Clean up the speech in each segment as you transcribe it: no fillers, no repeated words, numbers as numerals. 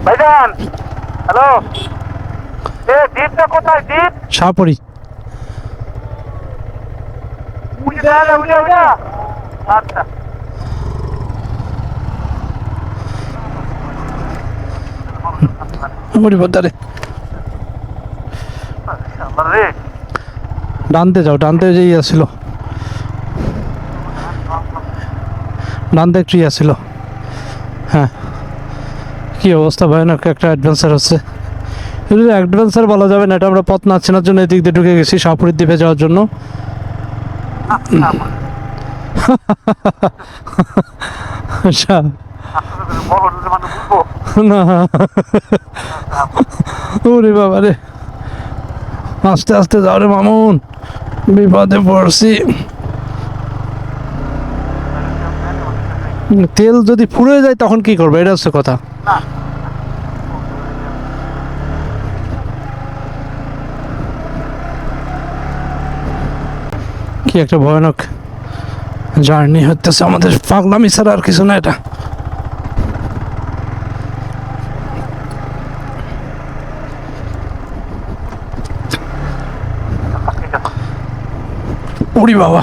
ভাইজান হ্যালো, এ দ্বীপটা কোথায়? দ্বীপ শাহপুরি। বুঝে দেওয়া যায়, বুঝে বুঝা। আচ্ছা মুড়িবাজারে রে, ডানতে যাও, ডানতে যেই আসছিল, ডানতে একটু আসছিল। হ্যাঁ, কি অবস্থা, ভয়ানক একটা অ্যাডভেঞ্চার হচ্ছে। এটা অ্যাডভেঞ্চার বলা যাবে না, এটা আমরা পথ না চেনার জন্য এদিক দিয়ে ঢুকে গেছি শাহপুরের দ্বীপে যাওয়ার জন্য। আচ্ছা না, ওরে বাবা রে, আস্তে আস্তে যাও রে মামুন, বিপদে পড়ছি। তেল যদি ফুরে যায় তখন কি করবে, এটা হচ্ছে কথা। কি একটা ভয়ানক জার্নি হতেছে আমাদের, পাগলামি ছাড়া আর কিছু না এটা। উড়ি বাবা,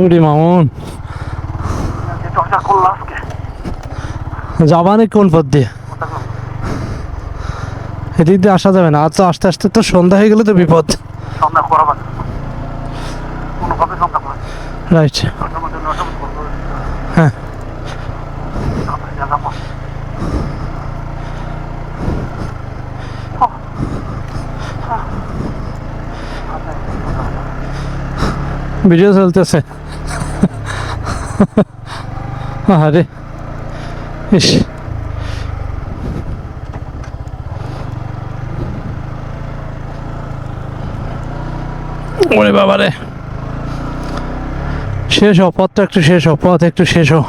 উড়ি মামুন, যাবানে কোন পথ দিয়ে? এদিক দিয়ে আসা যাবে না, আচ্ছা আস্তে আস্তে তো সন্ধ্যা হয়ে গেলে তো বিপদ। রাইট, হ্যাঁ। ভিডিও চলতেছে, আরে ইস, ওরে বাবারে, শেষ হও পথটা, একটু শেষ হও, পথ একটু শেষ হও।